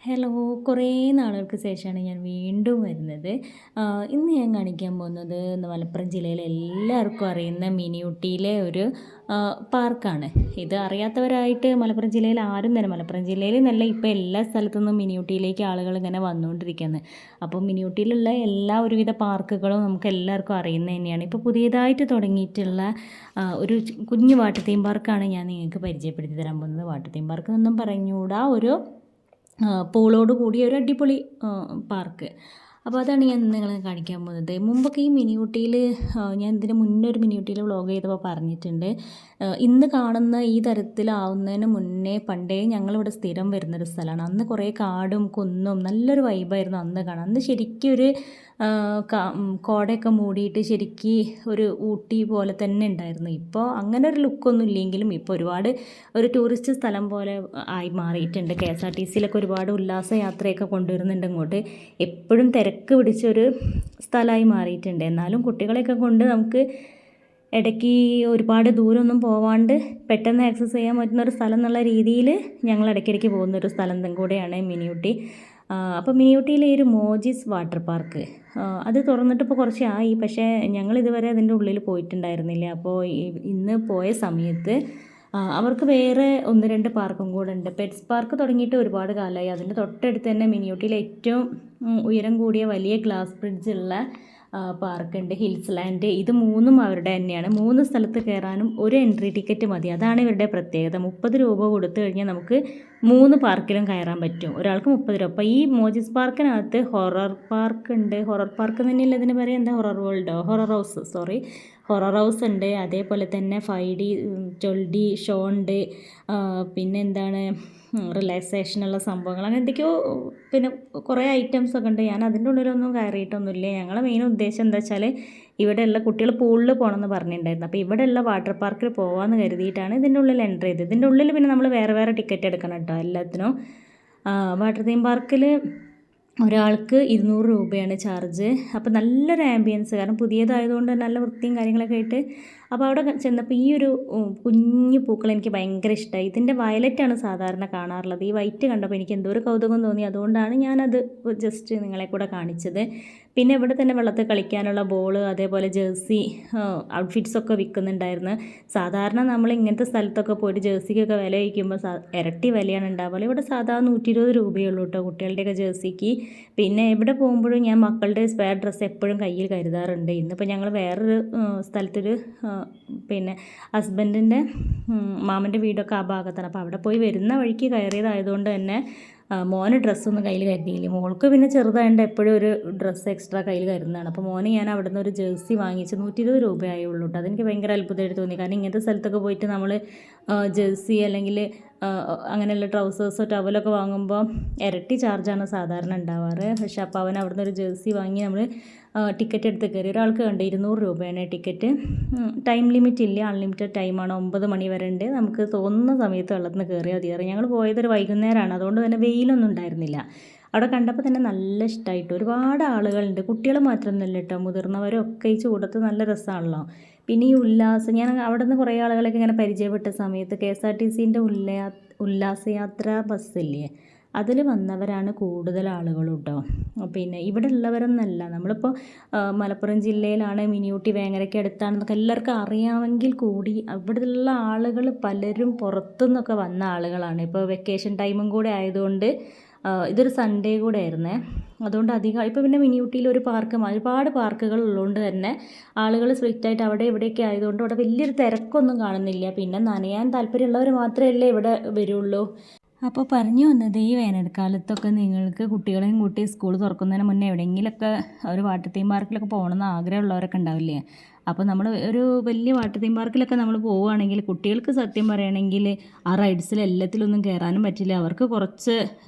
Hello, കുറേ നാളുകൾക്ക് ശേഷമാണ് ഞാൻ വീണ്ടും വരുന്നത്. ഇന്ന് ഞാൻ കാണിക്കാൻ പോകുന്നത് മലപ്പുറം ജില്ലയിലെ എല്ലാവർക്കും അറിയുന്ന മിനി ഊട്ടിയിലെ ഒരു പാർക്കാണ്. ഇത് അറിയാത്തവരായിട്ട് മലപ്പുറം ജില്ലയിൽ ആരും തന്നെ മലപ്പുറം ജില്ലയിൽ എന്നല്ല ഇപ്പോൾ എല്ലാ സ്ഥലത്തു നിന്നും മിനി ഊട്ടിയിലേക്ക് ആളുകൾ ഇങ്ങനെ വന്നുകൊണ്ടിരിക്കുകയാണ്. അപ്പോൾ മിനി ഊട്ടിയിലുള്ള എല്ലാ ഒരുവിധ പാർക്കുകളും നമുക്ക് എല്ലാവർക്കും അറിയുന്നത് തന്നെയാണ്. ഇപ്പോൾ പുതിയതായിട്ട് തുടങ്ങിയിട്ടുള്ള ഒരു കുഞ്ഞു വാട്ടർ തീം പാർക്കാണ് ഞാൻ നിങ്ങൾക്ക് പരിചയപ്പെടുത്തി തരാൻ പോകുന്നത്. വാട്ടർ തീം പാർക്ക് എന്നൊന്നും പറഞ്ഞുകൂടാ, ഒരു പൂളോട് കൂടിയ ഒരു അടിപൊളി പാർക്ക്. അപ്പോൾ അതാണ് ഞാൻ നിങ്ങളെ കാണിക്കാൻ പോകുന്നത്. മുമ്പൊക്കെ ഈ മിനി ഊട്ടിയിൽ ഞാൻ ഇതിന് മുന്നേ ഒരു മിനി ഊട്ടിയിൽ വ്ളോഗ് ചെയ്തപ്പോൾ പറഞ്ഞിട്ടുണ്ട്. ഇന്ന് കാണുന്ന ഈ തരത്തിലാവുന്നതിന് മുന്നേ പണ്ടേ ഞങ്ങളിവിടെ സ്ഥിരം വരുന്നൊരു സ്ഥലമാണ്. അന്ന് കുറേ കാടും കുന്നും നല്ലൊരു വൈബായിരുന്നു അന്ന് കാണാൻ. അന്ന് ശരിക്കും ഒരു കോടയൊക്കെ മൂടിയിട്ട് ശരിക്കും ഒരു ഊട്ടി പോലെ തന്നെ ഉണ്ടായിരുന്നു. ഇപ്പോൾ അങ്ങനെ ഒരു ലുക്കൊന്നും ഇല്ലെങ്കിലും ഇപ്പോൾ ഒരുപാട് ഒരു ടൂറിസ്റ്റ് സ്ഥലം പോലെ ആയി മാറിയിട്ടുണ്ട്. KSRTCയിലൊക്കെ ഒരുപാട് ഉല്ലാസ യാത്രയൊക്കെ കൊണ്ടുവരുന്നുണ്ട് ഇങ്ങോട്ട്. എപ്പോഴും തിരക്ക് പിടിച്ചൊരു സ്ഥലമായി മാറിയിട്ടുണ്ട്. എന്നാലും കുട്ടികളെയൊക്കെ കൊണ്ട് നമുക്ക് ഇടയ്ക്ക് ഒരുപാട് ദൂരമൊന്നും പോവാണ്ട് പെട്ടെന്ന് ആക്സസ് ചെയ്യാൻ പറ്റുന്ന ഒരു സ്ഥലം എന്നുള്ള രീതിയിൽ ഞങ്ങൾ ഇടയ്ക്കിടയ്ക്ക് പോകുന്നൊരു സ്ഥലം കൂടെയാണ് മിനി ഊട്ടി. അപ്പോൾ മിനി ഊട്ടിയിലെ ഒരു മോജിസ് വാട്ടർ പാർക്ക് അത് തുറന്നിട്ട് ഇപ്പോൾ കുറച്ചായി, പക്ഷേ ഞങ്ങൾ ഇതുവരെ അതിൻ്റെ ഉള്ളിൽ പോയിട്ടുണ്ടായിരുന്നില്ല. അപ്പോൾ ഇന്ന് പോയ സമയത്ത് അവർക്ക് വേറെ ഒന്ന് രണ്ട് പാർക്കും കൂടെ ഉണ്ട്. പെറ്റ്സ് പാർക്ക് തുടങ്ങിയിട്ട് ഒരുപാട് കാലമായി. അതിൻ്റെ തൊട്ടടുത്ത് തന്നെ മിനി ഊട്ടിയിലെ ഏറ്റവും ഉയരം കൂടിയ വലിയ ഗ്ലാസ് ബ്രിഡ്ജുള്ള പാർക്കുണ്ട്, ഹിൽസ് ലാൻഡ്. ഇത് മൂന്നും അവരുടെ തന്നെയാണ്. 3 സ്ഥലത്ത് കയറാനും ഒരു എൻട്രി ടിക്കറ്റ് മതി. അതാണ് ഇവരുടെ പ്രത്യേകത. 30 രൂപ കൊടുത്തു കഴിഞ്ഞാൽ നമുക്ക് 3 പാർക്കിലും കയറാൻ പറ്റും. ഒരാൾക്ക് 30 രൂപ. അപ്പോൾ ഈ മോജിസ് പാർക്കിനകത്ത് ഹൊറർ പാർക്ക് ഉണ്ട്. ഹൊറർ പാർക്ക് തന്നെയല്ല ഇതിന് പറയുക, എന്താ ഹൊറർ വേൾഡോ, horror house, sorry, horror house ഉണ്ട്. അതേപോലെ തന്നെ 5D 12D ഷോ ഉണ്ട്. പിന്നെ എന്താണ് റിലാക്സേഷനുള്ള സംഭവങ്ങൾ, അങ്ങനെ എന്തൊക്കെയോ പിന്നെ കുറേ ഐറ്റംസൊക്കെ ഉണ്ട്. ഞാൻ അതിൻ്റെ ഉള്ളിലൊന്നും കയറിയിട്ടൊന്നുമില്ല. ഞങ്ങളെ മെയിൻ ഉദ്ദേശം എന്താ വെച്ചാൽ ഇവിടെയുള്ള കുട്ടികൾ പൂളിൽ പോകണമെന്ന് പറഞ്ഞിട്ടുണ്ടായിരുന്നു. അപ്പോൾ ഇവിടെയുള്ള വാട്ടർ പാർക്കിൽ പോകാമെന്ന് കരുതിയിട്ടാണ് ഇതിൻ്റെ ഉള്ളിൽ എൻ്റർ ചെയ്തത്. ഇതിൻ്റെ ഉള്ളിൽ പിന്നെ നമ്മൾ വേറെ വേറെ ടിക്കറ്റ് എടുക്കണം കേട്ടോ എല്ലാത്തിനും. വാട്ടർ തീം പാർക്കിൽ ഒരാൾക്ക് 200 രൂപയാണ് ചാർജ്. അപ്പോൾ നല്ലൊരു ആംബിയൻസ്, കാരണം പുതിയതായതുകൊണ്ട് നല്ല വൃത്തിയും കാര്യങ്ങളൊക്കെ ആയിട്ട്. അപ്പോൾ അവിടെ ചെന്നപ്പോൾ ഈ ഒരു കുഞ്ഞു പൂക്കൾ എനിക്ക് ഭയങ്കര ഇഷ്ടമായി. ഇതിൻ്റെ വയലറ്റാണ് സാധാരണ കാണാറുള്ളത്. ഈ വൈറ്റ് കണ്ടപ്പോൾ എനിക്ക് എന്തോ ഒരു കൗതുകം തോന്നി. അതുകൊണ്ടാണ് ഞാനത് ജസ്റ്റ് നിങ്ങളെ കൂടെ കാണിച്ചത്. പിന്നെ ഇവിടെ തന്നെ വെള്ളത്തിൽ കളിക്കാനുള്ള ബോൾ, അതേപോലെ ജേഴ്സി ഔട്ട്ഫിറ്റ്സൊക്കെ വിൽക്കുന്നുണ്ടായിരുന്നു. സാധാരണ നമ്മൾ ഇങ്ങനത്തെ സ്ഥലത്തൊക്കെ പോയിട്ട് ജേഴ്സിക്കൊക്കെ വില വയ്ക്കുമ്പോൾ ഇരട്ടി വിലയാണ് ഉണ്ടാവുക. ഇവിടെ സാധാരണ 120 രൂപയുള്ളൂ കേട്ടോ കുട്ടികളുടെയൊക്കെ ജേഴ്സിക്ക്. പിന്നെ എവിടെ പോകുമ്പോഴും ഞാൻ മക്കളുടെ സ്പെയർ ഡ്രസ്സ് എപ്പോഴും കയ്യിൽ കരുതാറുണ്ട്. ഇന്നിപ്പോൾ ഞങ്ങൾ വേറൊരു സ്ഥലത്തൊരു പിന്നെ ഹസ്ബൻഡിൻ്റെ മാമൻ്റെ വീടൊക്കെ ആ ഭാഗത്താണ്. അപ്പോൾ അവിടെ പോയി വരുന്ന വഴിക്ക് കയറിയതായതുകൊണ്ട് തന്നെ മോന് ഡ്രസ്സൊന്നും കയ്യിൽ കരുതിയില്ല. മോൾക്ക് പിന്നെ ചെറുതായതുകൊണ്ട് എപ്പോഴും ഒരു ഡ്രസ്സ് എക്സ്ട്രാ കയ്യിൽ കരുതുന്നതാണ്. അപ്പോൾ മോന് ഞാൻ അവിടെ നിന്ന് ഒരു ജേഴ്സി വാങ്ങിച്ച് 120 രൂപയായുള്ളൂ കേട്ടോ. അതെനിക്ക് ഭയങ്കര അത്ഭുതമായിട്ട് തോന്നി. കാരണം ഇങ്ങനത്തെ സ്ഥലത്തൊക്കെ പോയിട്ട് നമ്മൾ ജേഴ്സി അല്ലെങ്കിൽ അങ്ങനെയുള്ള ട്രൗസേഴ്സോ ടവലൊക്കെ വാങ്ങുമ്പോൾ ഇരട്ടി ചാർജാണ് സാധാരണ ഉണ്ടാവാറ്. പക്ഷെ അപ്പോൾ അവൻ അവിടെ നിന്ന് ഒരു ജേഴ്സി വാങ്ങി നമ്മൾ ടിക്കറ്റ് എടുത്ത് കയറി. ഒരാൾക്ക് കണ്ട് 200 രൂപയാണ് ടിക്കറ്റ്. ടൈം ലിമിറ്റ് ഇല്ല, അൺലിമിറ്റഡ് ടൈമാണ്. 9 മണി വരെ ഉണ്ട്. നമുക്ക് തോന്നുന്ന സമയത്ത് വെള്ളത്തിൽ നിന്ന് കയറിയാൽ മതി. ഞങ്ങൾ പോയതൊരു വൈകുന്നേരമാണ്, അതുകൊണ്ട് തന്നെ വെയിലൊന്നും ഉണ്ടായിരുന്നില്ല. അവിടെ കണ്ടപ്പോൾ തന്നെ നല്ല ഇഷ്ടമായിട്ട്. ഒരുപാട് ആളുകളുണ്ട്, കുട്ടികൾ മാത്രമൊന്നുമല്ല കേട്ടോ, മുതിർന്നവരും ഒക്കെ ഈ ചൂടത്ത് നല്ല രസമാണല്ലോ. പിന്നെ ഈ ഉല്ലാസം, ഞാൻ അവിടെ നിന്ന് കുറേ ആളുകളൊക്കെ ഇങ്ങനെ പരിചയപ്പെട്ട സമയത്ത് KSRTCൻ്റെ ഉല്ലാസയാത്ര ബസ്സില്ലേ, അതിൽ വന്നവരാണ് കൂടുതൽ ആളുകളും കേട്ടോ. പിന്നെ ഇവിടെ ഉള്ളവരൊന്നല്ല. നമ്മളിപ്പോൾ മലപ്പുറം ജില്ലയിലാണ്, മിനി ഊട്ടി വേങ്ങരയ്ക്ക് അടുത്താണെന്നൊക്കെ എല്ലാവർക്കും അറിയാമെങ്കിൽ കൂടി ഇവിടെയുള്ള ആളുകൾ പലരും പുറത്തുനിന്നൊക്കെ വന്ന ആളുകളാണ്. ഇപ്പോൾ വെക്കേഷൻ ടൈമും കൂടെ ആയതുകൊണ്ട് ഇതൊരു സൺഡേ കൂടെ ആയിരുന്നേ. അതുകൊണ്ട് അധികം ഇപ്പോൾ പിന്നെ മിനി ഊട്ടിയിൽ ഒരുപാട് പാർക്കുകൾ ഉള്ളതുകൊണ്ട് തന്നെ ആളുകൾ സ്ട്രിക്റ്റായിട്ട് അവിടെ ഇവിടെയൊക്കെ ആയതുകൊണ്ട് അവിടെ വലിയൊരു തിരക്കൊന്നും കാണുന്നില്ല. പിന്നെ നനയാൻ താല്പര്യമുള്ളവർ മാത്രമല്ലേ ഇവിടെ വരുള്ളൂ. അപ്പോൾ പറഞ്ഞു വന്നത്, ഈ വേനൽക്കാലത്തൊക്കെ നിങ്ങൾക്ക് കുട്ടികളെയും കൂട്ടി സ്കൂൾ തുറക്കുന്നതിന് മുന്നേ എവിടെയെങ്കിലുമൊക്കെ ഒരു വാട്ടർ തീം പാർക്കിലൊക്കെ പോകണമെന്ന് ആഗ്രഹമുള്ളവരൊക്കെ ഉണ്ടാവില്ലേ. അപ്പോൾ നമ്മൾ ഒരു വലിയ വാട്ടർ തീം പാർക്കിലൊക്കെ നമ്മൾ പോവുകയാണെങ്കിൽ കുട്ടികൾക്ക് സത്യം പറയുകയാണെങ്കിൽ ആ റൈഡ്സിൽ എല്ലാത്തിലൊന്നും കയറാനും പറ്റില്ല. അവർക്ക് കുറച്ച്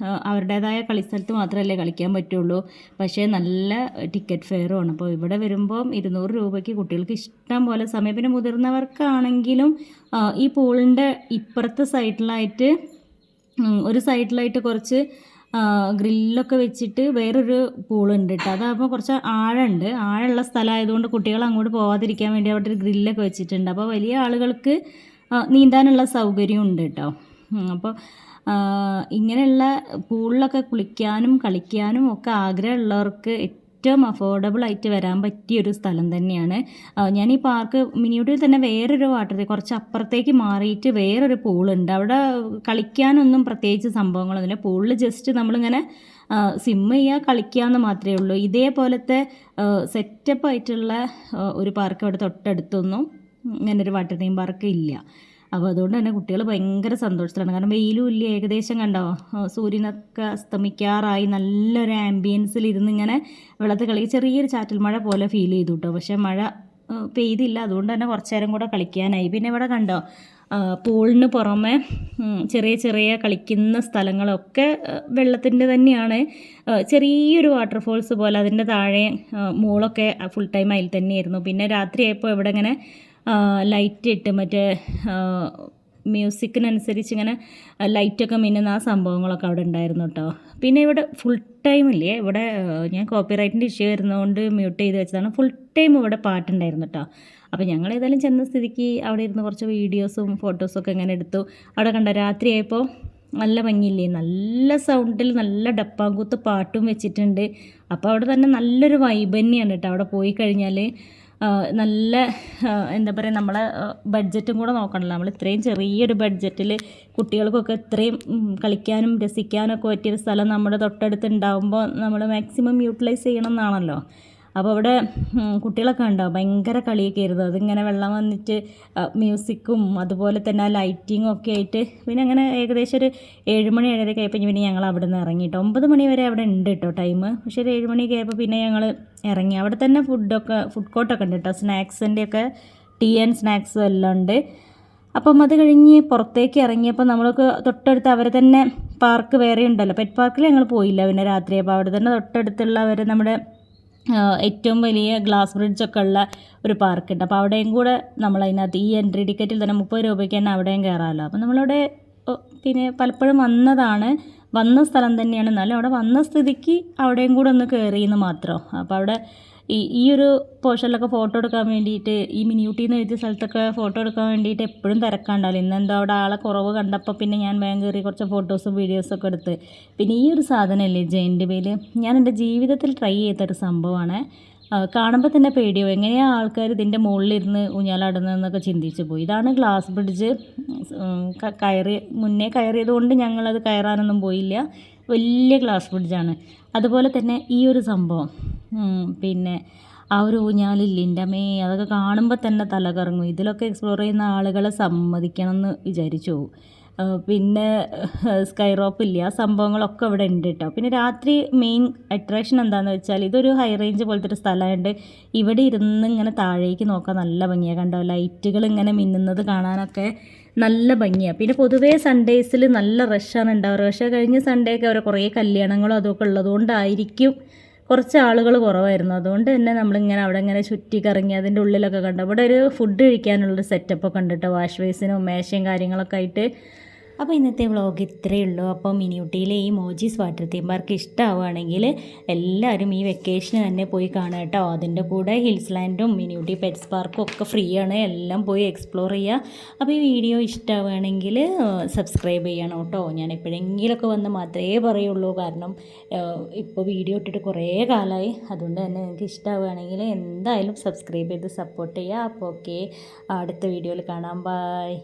അവരുടേതായ കളിസ്ഥലത്ത് മാത്രമല്ലേ കളിക്കാൻ പറ്റുള്ളൂ. പക്ഷേ നല്ല ടിക്കറ്റ് ഫെയറുമാണ്. അപ്പോൾ ഇവിടെ വരുമ്പോൾ 200 രൂപയ്ക്ക് കുട്ടികൾക്ക് ഇഷ്ടം പോലെ സമയം. പിന്നെ മുതിർന്നവർക്കാണെങ്കിലും ഈ പൂളിൻ്റെ ഇപ്പുറത്തെ സൈഡിലായിട്ട് ഒരു സൈഡിലായിട്ട് കുറച്ച് ഗ്രില്ലൊക്കെ വെച്ചിട്ട് വേറൊരു പൂളുണ്ട് കേട്ടോ. അതാകുമ്പോൾ കുറച്ച് ആഴമുള്ള സ്ഥലമായതുകൊണ്ട് കുട്ടികൾ അങ്ങോട്ട് പോകാതിരിക്കാൻ വേണ്ടി അവിടെ ഒരു ഗ്രില്ലൊക്കെ വെച്ചിട്ടുണ്ട്. അപ്പോൾ വലിയ ആളുകൾക്ക് നീന്താനുള്ള സൗകര്യം ഉണ്ട് കേട്ടോ. അപ്പോൾ ഇങ്ങനെയുള്ള പൂളിലൊക്കെ കുളിക്കാനും കളിക്കാനും ഒക്കെ ആഗ്രഹമുള്ളവർക്ക് ഏറ്റവും അഫോർഡബിൾ ആയിട്ട് വരാൻ പറ്റിയൊരു സ്ഥലം തന്നെയാണ്. ഞാൻ ഈ പാർക്ക് മിനിയൂട്ടിയിൽ തന്നെ വേറൊരു വാട്ടർ കുറച്ച് അപ്പുറത്തേക്ക് മാറിയിട്ട് വേറൊരു പൂളുണ്ട്. അവിടെ കളിക്കാനൊന്നും പ്രത്യേകിച്ച് സംഭവങ്ങളൊന്നുമില്ല. പൂളിൽ ജസ്റ്റ് നമ്മളിങ്ങനെ സ്വിമ്മ് ചെയ്യുക, കളിക്കുക എന്ന് മാത്രമേ ഉള്ളൂ. ഇതേപോലത്തെ സെറ്റപ്പ് ആയിട്ടുള്ള ഒരു പാർക്ക് അവിടെ തൊട്ടടുത്തൊന്നും ഇങ്ങനെ ഒരു വാട്ടർ തീം പാർക്ക് ഇല്ല. അപ്പോൾ അതുകൊണ്ട് തന്നെ കുട്ടികൾ ഭയങ്കര സന്തോഷത്തിലാണ്. കാരണം വെയിലും ഇല്ല, ഏകദേശം കണ്ടോ സൂര്യനൊക്കെ അസ്തമിക്കാറായി, നല്ലൊരു ആംബിയൻസിൽ ഇരുന്ന് ഇങ്ങനെ വെള്ളത്തിൽ കളി, ചെറിയൊരു ചാറ്റൽ മഴ പോലെ ഫീൽ ചെയ്തു കേട്ടോ. പക്ഷേ മഴ പെയ്തില്ല, അതുകൊണ്ട് തന്നെ കുറച്ച് നേരം കൂടെ കളിക്കാനായി. പിന്നെ ഇവിടെ കണ്ടോ പൂളിന് പുറമെ ചെറിയ ചെറിയ കളിക്കുന്ന സ്ഥലങ്ങളൊക്കെ വെള്ളത്തിൻ്റെ തന്നെയാണ്. ചെറിയൊരു വാട്ടർഫോൾസ് പോലെ അതിൻ്റെ താഴെ മോളൊക്കെ ഫുൾ ടൈം അതിൽ തന്നെയായിരുന്നു. പിന്നെ രാത്രിയായപ്പോൾ ഇവിടെ ഇങ്ങനെ ലൈറ്റ് ഇട്ട് മറ്റേ മ്യൂസിക്കിനനുസരിച്ച് ഇങ്ങനെ ലൈറ്റൊക്കെ മിന്നുന്ന ആ സംഭവങ്ങളൊക്കെ അവിടെ ഉണ്ടായിരുന്നു കേട്ടോ. പിന്നെ ഇവിടെ ഫുൾ ടൈം ഇല്ലേ, ഇവിടെ ഞാൻ കോപ്പിറൈറ്റിൻ്റെ ഇഷ്യൂ വരുന്നതുകൊണ്ട് മ്യൂട്ട് ചെയ്ത് വെച്ചതാണ്. ഫുൾ ടൈം ഇവിടെ പാട്ടുണ്ടായിരുന്നു കേട്ടോ. അപ്പോൾ ഞങ്ങൾ ഏതായാലും ചെന്ന സ്ഥിതിക്ക് അവിടെ ഇരുന്ന് കുറച്ച് വീഡിയോസും ഫോട്ടോസൊക്കെ ഇങ്ങനെ എടുത്തു. അവിടെ കണ്ട രാത്രിയായപ്പോൾ നല്ല ഭംഗിയില്ലേ, നല്ല സൗണ്ടിൽ നല്ല ഡപ്പാങ്കൂത്ത് പാട്ടും വെച്ചിട്ടുണ്ട്. അപ്പോൾ അവിടെ തന്നെ നല്ലൊരു വൈബ് തന്നെയാണ് കേട്ടോ. അവിടെ പോയി കഴിഞ്ഞാൽ നല്ല എന്താ പറയുക, നമ്മളെ ബഡ്ജറ്റും കൂടെ നോക്കണമല്ലോ. നമ്മൾ ഇത്രയും ചെറിയൊരു ബഡ്ജറ്റിൽ കുട്ടികൾക്കൊക്കെ ഇത്രയും കളിക്കാനും രസിക്കാനൊക്കെ പറ്റിയൊരു സ്ഥലം നമ്മുടെ തൊട്ടടുത്ത് ഉണ്ടാകുമ്പോൾ നമ്മൾ മാക്സിമം യൂട്ടിലൈസ് ചെയ്യണം എന്നാണല്ലോ. അപ്പോൾ അവിടെ കുട്ടികളൊക്കെ ഉണ്ടാവും, ഭയങ്കര കളിയൊക്കെ ആയിരുന്നു. അതിങ്ങനെ വെള്ളം വന്നിട്ട് മ്യൂസിക്കും അതുപോലെ തന്നെ ആ ലൈറ്റിങ്ങും ഒക്കെ ആയിട്ട് പിന്നെ അങ്ങനെ ഏകദേശം ഒരു 7 മണി 7:30 ആയപ്പോൾ പിന്നെ ഞങ്ങൾ അവിടെ നിന്ന് ഇറങ്ങിയിട്ട് 9 മണി വരെ അവിടെ ഉണ്ട് കേട്ടോ ടൈം. പക്ഷേ ഒരു 7 മണിയൊക്കെ ആയപ്പോൾ പിന്നെ ഞങ്ങൾ ഇറങ്ങി. അവിടെ തന്നെ ഫുഡ് കോർട്ടൊക്കെ ഉണ്ട് കേട്ടോ, സ്നാക്സിൻ്റെയൊക്കെ ടീ ആൻഡ് സ്നാക്സും എല്ലാം ഉണ്ട്. അപ്പം അത് കഴിഞ്ഞ് പുറത്തേക്ക് ഇറങ്ങിയപ്പോൾ നമ്മൾക്ക് തൊട്ടടുത്ത് അവർ തന്നെ പാർക്ക് വേറെ ഉണ്ടല്ലോ, പെറ്റ് പാർക്കിൽ ഞങ്ങൾ പോയില്ല പിന്നെ രാത്രി. അപ്പോൾ അവിടെ തന്നെ തൊട്ടടുത്തുള്ള അവർ നമ്മുടെ ഏറ്റവും വലിയ ഗ്ലാസ് ബ്രിഡ്ജൊക്കെ ഉള്ള ഒരു പാർക്കുണ്ട്. അപ്പോൾ അവിടെയും കൂടെ നമ്മളതിനകത്ത് ഈ എൻട്രി ടിക്കറ്റിൽ തന്നെ 30 രൂപയ്ക്ക് തന്നെ അവിടെയും കയറാമല്ലോ. അപ്പോൾ നമ്മളവിടെ പിന്നെ പലപ്പോഴും വന്ന സ്ഥലം തന്നെയാണ്, എന്നാലും അവിടെ വന്ന സ്ഥിതിക്ക് അവിടെയും കൂടെ ഒന്ന് കയറിയെന്ന് മാത്രം. അപ്പോൾ അവിടെ ഈ ഒരു പോർഷനിലൊക്കെ ഫോട്ടോ എടുക്കാൻ വേണ്ടിയിട്ട്, ഈ മിനിയൂട്ടിന്ന് എഴുതിയ സ്ഥലത്തൊക്കെ ഫോട്ടോ എടുക്കാൻ വേണ്ടിയിട്ട് എപ്പോഴും തിരക്കാണ്ടാവില്ല. ഇന്നെന്തോ അവിടെ ആളെ കുറവ് കണ്ടപ്പോൾ പിന്നെ ഞാൻ വേഗം കയറി കുറച്ച് ഫോട്ടോസും വീഡിയോസൊക്കെ എടുത്ത്. പിന്നെ ഈ ഒരു സാധനമല്ലേ ജയൻറ്റ് വീൽ, ഞാൻ എൻ്റെ ജീവിതത്തിൽ ട്രൈ ചെയ്തൊരു സംഭവമാണ്. കാണുമ്പോൾ തന്നെ പേടിയോ, എങ്ങനെയാണ് ആൾക്കാർ ഇതിൻ്റെ മുകളിലിരുന്ന് ഊഞ്ഞാലാടുന്നതെന്നൊക്കെ ചിന്തിച്ച് പോയി. ഇതാണ് ഗ്ലാസ് ബ്രിഡ്ജ്. മുന്നേ കയറിയത് കൊണ്ട് ഞങ്ങളത് കയറാനൊന്നും പോയില്ല. വലിയ ഗ്ലാസ് ബ്രിഡ്ജാണ്. അതുപോലെ തന്നെ ഈ ഒരു സംഭവം പിന്നെ ആ ഒരു ഊഞ്ഞാലില്ലേ, എൻ്റെ അമ്മേ, അതൊക്കെ കാണുമ്പോൾ തന്നെ തല കറങ്ങും. ഇതിലൊക്കെ എക്സ്പ്ലോർ ചെയ്യുന്ന ആളുകളെ സമ്മതിക്കണം എന്ന് വിചാരിച്ചു പോകും. പിന്നെ സ്കൈ റോപ്പ് ഇല്ല, ആ സംഭവങ്ങളൊക്കെ ഇവിടെ ഉണ്ട് കേട്ടോ. പിന്നെ രാത്രി മെയിൻ അട്രാക്ഷൻ എന്താണെന്ന് വെച്ചാൽ ഇതൊരു ഹൈ റേഞ്ച് പോലത്തെ ഒരു സ്ഥലമായതുകൊണ്ട് ഇവിടെ ഇരുന്ന് ഇങ്ങനെ താഴേക്ക് നോക്കാൻ നല്ല ഭംഗിയാണ്. കണ്ടോ ലൈറ്റുകൾ ഇങ്ങനെ മിന്നുന്നത് കാണാനൊക്കെ നല്ല ഭംഗിയാണ്. പിന്നെ പൊതുവേ സൺഡേസിൽ നല്ല റഷാണ് ഉണ്ടാവുക. റഷ് കഴിഞ്ഞ സൺഡേ ഒക്കെ അവരെ കുറേ കല്യാണങ്ങളും അതൊക്കെ ഉള്ളതുകൊണ്ടായിരിക്കും കുറച്ച് ആളുകൾ കുറവായിരുന്നു. അതുകൊണ്ട് തന്നെ നമ്മളിങ്ങനെ അവിടെ ഇങ്ങനെ ചുറ്റി കറങ്ങി അതിൻ്റെ ഉള്ളിലൊക്കെ കണ്ടു. ഇവിടെ ഒരു ഫുഡ് കഴിക്കാനുള്ളൊരു സെറ്റപ്പൊക്കെ ഉണ്ട് കേട്ടോ, വാഷ് ബേസിനും മേശയും കാര്യങ്ങളൊക്കെ ആയിട്ട്. അപ്പോൾ ഇന്നത്തെ വ്ളോഗ് ഇത്രയേ ഉള്ളൂ. അപ്പോൾ മിനിയൂട്ടിയിലെ ഈ മോജീസ് വാട്ടർ തീം പാർക്ക് ഇഷ്ടമാവുകയാണെങ്കിൽ എല്ലാവരും ഈ വെക്കേഷന് തന്നെ പോയി കാണുക കേട്ടോ. അതിൻ്റെ കൂടെ ഹിൽസ് ലാൻഡും മിനിയൂട്ടി പെറ്റ്സ് പാർക്കും ഒക്കെ ഫ്രീ ആണ്, എല്ലാം പോയി എക്സ്പ്ലോർ ചെയ്യുക. അപ്പോൾ ഈ വീഡിയോ ഇഷ്ടമാവുകയാണെങ്കിൽ സബ്സ്ക്രൈബ് ചെയ്യണം കേട്ടോ. ഞാൻ എപ്പോഴെങ്കിലുമൊക്കെ വന്ന് മാത്രമേ പറയുള്ളൂ, കാരണം ഇപ്പോൾ വീഡിയോ ഇട്ടിട്ട് കുറേ കാലമായി. അതുകൊണ്ട് തന്നെ നിങ്ങൾക്ക് ഇഷ്ടമാവുകയാണെങ്കിൽ എന്തായാലും സബ്സ്ക്രൈബ് ചെയ്ത് സപ്പോർട്ട് ചെയ്യുക. അപ്പോൾ ഓക്കെ, അടുത്ത വീഡിയോയിൽ കാണാം. ബൈ.